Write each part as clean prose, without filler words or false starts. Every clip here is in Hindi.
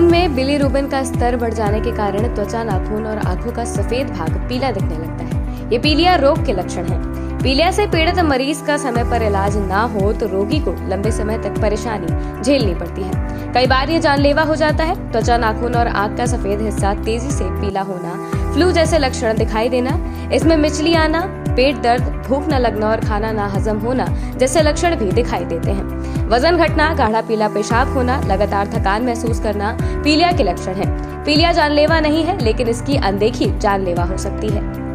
में बिलीरुबिन का स्तर बढ़ जाने के कारण त्वचा, नाखून और आंखों का सफेद भाग पीला दिखने लगता है। ये पीलिया रोग के लक्षण हैं। पीलिया से पीड़ित मरीज का समय पर इलाज ना हो तो रोगी को लंबे समय तक परेशानी झेलनी पड़ती है। कई बार ये जानलेवा हो जाता है। त्वचा, नाखून और आंख का सफेद हिस्सा तेजी से पीला होना, फ्लू जैसे लक्षण दिखाई देना, इसमें मिचली आना, पेट दर्द, भूख न लगना और खाना ना हजम होना जैसे लक्षण भी दिखाई देते हैं। वजन घटना, गाढ़ा पीला पेशाब होना, लगातार थकान महसूस करना पीलिया के लक्षण हैं। पीलिया जानलेवा नहीं है, लेकिन इसकी अनदेखी जानलेवा हो सकती है।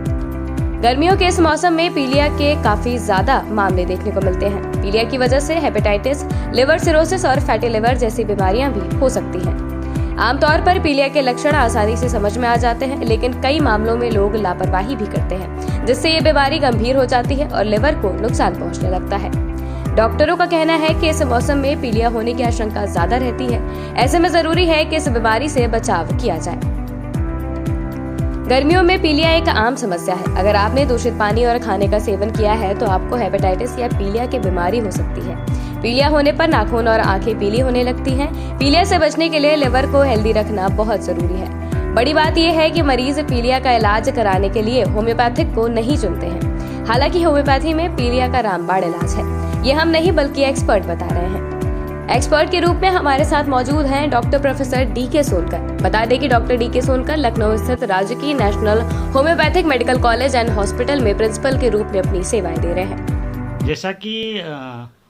गर्मियों के इस मौसम में पीलिया के काफी ज्यादा मामले देखने को मिलते हैं। पीलिया की वजह से हेपेटाइटिस, लिवर सिरोसिस और फैटी लिवर जैसी बीमारियां भी हो सकती हैं। आमतौर पर पीलिया के लक्षण आसानी से समझ में आ जाते हैं, लेकिन कई मामलों में लोग लापरवाही भी करते हैं, जिससे ये बीमारी गंभीर हो जाती है और लिवर को नुकसान पहुंचने लगता है। डॉक्टरों का कहना है कि इस मौसम में पीलिया होने की आशंका ज्यादा रहती है। ऐसे में जरूरी है कि इस बीमारी से बचाव किया जाए। गर्मियों में पीलिया एक आम समस्या है। अगर आपने दूषित पानी और खाने का सेवन किया है तो आपको हेपेटाइटिस या पीलिया की बीमारी हो सकती है। पीलिया होने पर नाखून और आंखें पीली होने लगती हैं। पीलिया से बचने के लिए लिवर को हेल्दी रखना बहुत जरूरी है। बड़ी बात यह है कि मरीज पीलिया का इलाज कराने के लिए होम्योपैथिक को नहीं चुनते हैं। हालांकि होम्योपैथी में पीलिया का रामबाण इलाज है। ये हम नहीं बल्कि एक्सपर्ट बता रहे हैं। एक्सपर्ट के रूप में हमारे साथ मौजूद हैं डॉक्टर प्रोफेसर डी.के. सोनकर। बता दें कि डॉक्टर डी.के. सोनकर लखनऊ स्थित राजकीय national homeopathic medical college and hospital में प्रिंसिपल के रूप में अपनी सेवाएं दे रहे हैं। जैसा कि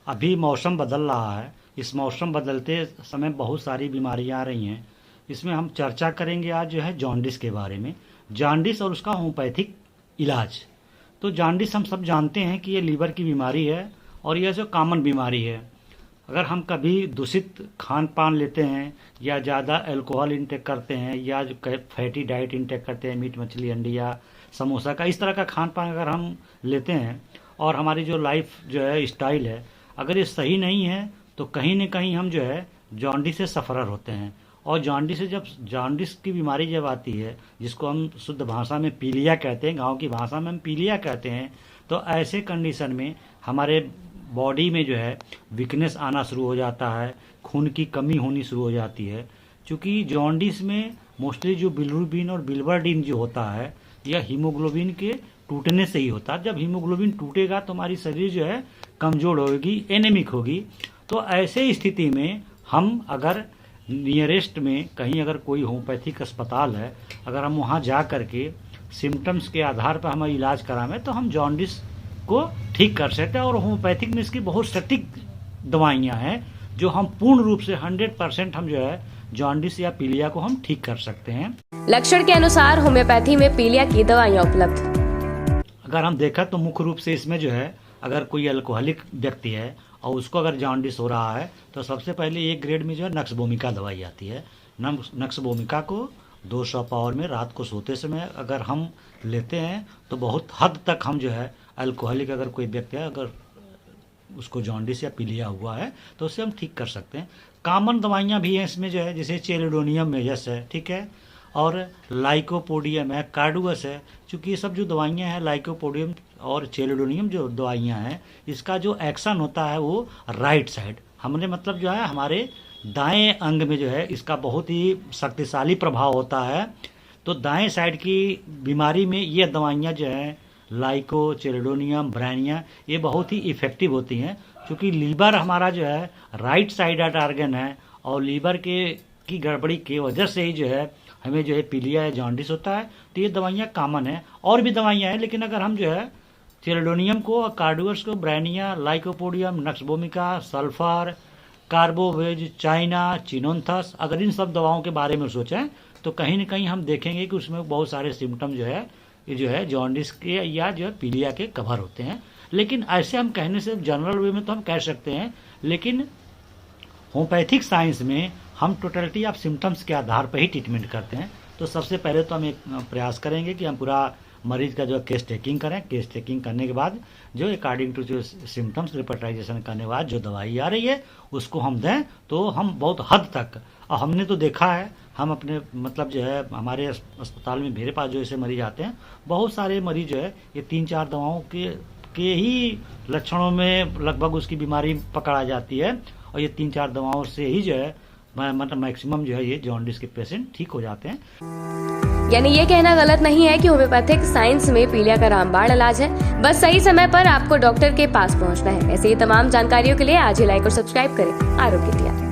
अभी मौसम बदल रहा है, इस मौसम बदलते समय बहुत सारी बीमारियां आ रही हैं। इसमें हम चर्चा करेंगे आज जो है जॉन्डिस के बारे में, जॉन्डिस और उसका होम्योपैथिक इलाज। तो जॉन्डिस हम सब जानते हैं कि ये लीवर की बीमारी है और यह जो कॉमन बीमारी है। अगर हम कभी दूषित खान पान लेते हैं या ज़्यादा अल्कोहल इंटेक करते हैं या जो फैटी डाइट इंटेक करते हैं, मीट मछली अंडी या समोसा का इस तरह का खान पान अगर हम लेते हैं और हमारी जो लाइफ जो है स्टाइल है, अगर ये सही नहीं है तो कहीं न कहीं हम जो है जॉन्डिस से सफ़रर होते हैं। और जॉन्डिस की बीमारी जब आती है, जिसको हम शुद्ध भाषा में पीलिया कहते हैं, गांव की भाषा में हम पीलिया कहते हैं, तो ऐसे कंडीशन में हमारे बॉडी में जो है वीकनेस आना शुरू हो जाता है, खून की कमी होनी शुरू हो जाती है। क्योंकि जॉन्डिस में मोस्टली जो बिलीरुबिन और बिल्वर्डिन जो होता है, यह हीमोग्लोबिन के टूटने से ही होता है। जब हीमोग्लोबिन टूटेगा तो हमारी शरीर जो है कमजोर होगी, एनेमिक होगी। तो ऐसे स्थिति में हम अगर नियरेस्ट में कहीं अगर कोई होम्योपैथिक अस्पताल है, अगर हम वहाँ जा करके सिम्टम्स के आधार पर हम इलाज कराएं तो हम जॉन्डिस को ठीक कर सकते हैं। और होम्योपैथिक में इसकी बहुत सटीक दवाइयाँ हैं जो हम पूर्ण रूप से 100% हम जो है जॉन्डिस या पीलिया को हम ठीक कर सकते हैं। लक्षण के अनुसार होम्योपैथी में पीलिया की दवाइयाँ उपलब्ध। अगर हम देखा तो मुख्य रूप से इसमें जो है अगर कोई अल्कोहलिक व्यक्ति है और उसको अगर जॉन्डिस हो रहा है तो सबसे पहले एक ग्रेड में जो है नक्स भूमिका दवाई आती है। नक्स भूमिका को 200 पावर में रात को सोते समय अगर हम लेते हैं तो बहुत हद तक हम जो है अल्कोहलिक अगर कोई व्यक्ति है, अगर उसको जॉन्डिस या पीलिया हुआ है तो उससे हम ठीक कर सकते हैं। कॉमन दवाइयाँ भी हैं इसमें जो है, जैसे चेलिडोनियम मेजस है, ठीक है, और लाइकोपोडियम है, कार्डुअस है। चूँकि ये सब जो दवाइयाँ हैं, लाइकोपोडियम और चेलिडोनियम जो दवाइयाँ हैं, इसका जो एक्शन होता है वो राइट साइड, हमने मतलब जो है हमारे दाएं अंग में जो है इसका बहुत ही शक्तिशाली प्रभाव होता है। तो दाएं साइड की बीमारी में ये दवाइयाँ जो हैं लाइको, चेलिडोनियम, ब्रैनिया, ये बहुत ही इफ़ेक्टिव होती हैं। क्योंकि लीवर हमारा जो है राइट साइड ऑर्गन है और लीवर की गड़बड़ी की वजह से ही जो है हमें जो है पीलिया या जॉन्डिस होता है। तो ये दवाइयाँ कॉमन है। और भी दवाइयाँ हैं, लेकिन अगर हम जो है चेलिडोनियम को, कार्डुअस को, ब्रैनिया, लाइकोपोडियम, नक्स भूमिका, सल्फर, कार्बोवेज, चाइना, चिनोन्थस, अगर इन सब दवाओं के बारे में सोचें तो कहीं ना कहीं हम देखेंगे कि उसमें बहुत सारे सिम्टम जो है ये जो है जॉन्डिस के या जो है पीलिया के कवर होते हैं। लेकिन ऐसे हम कहने से जनरल वे में तो हम कह सकते हैं, लेकिन होम्योपैथिक साइंस में हम टोटलिटी ऑफ सिम्टम्स के आधार पर ही ट्रीटमेंट करते हैं। तो सबसे पहले तो हम एक प्रयास करेंगे कि हम पूरा मरीज का जो केस टेकिंग करें। केस टेकिंग करने के बाद जो अकॉर्डिंग टू जो सिम्टम्स रिपोर्टाइजेशन करने के बाद जो दवाई आ रही है उसको हम दें तो हम बहुत हद तक, और हमने तो देखा है, हम अपने मतलब जो है हमारे अस्पताल में मेरे पास जो ऐसे मरीज आते हैं, बहुत सारे मरीज जो है ये 3-4 दवाओं के ही लक्षणों में लगभग उसकी बीमारी पकड़ा जाती है और ये 3-4 दवाओं से ही जो है मतलब मैक्सिमम जो है ये जॉन्डिस के पेशेंट ठीक हो जाते हैं। यानी ये कहना गलत नहीं है कि होम्योपैथिक साइंस में पीलिया का रामबाण इलाज है, बस सही समय पर आपको डॉक्टर के पास पहुंचना है। ऐसे ही तमाम जानकारियों के लिए आज ही लाइक और सब्सक्राइब करें आरोग्य टिया।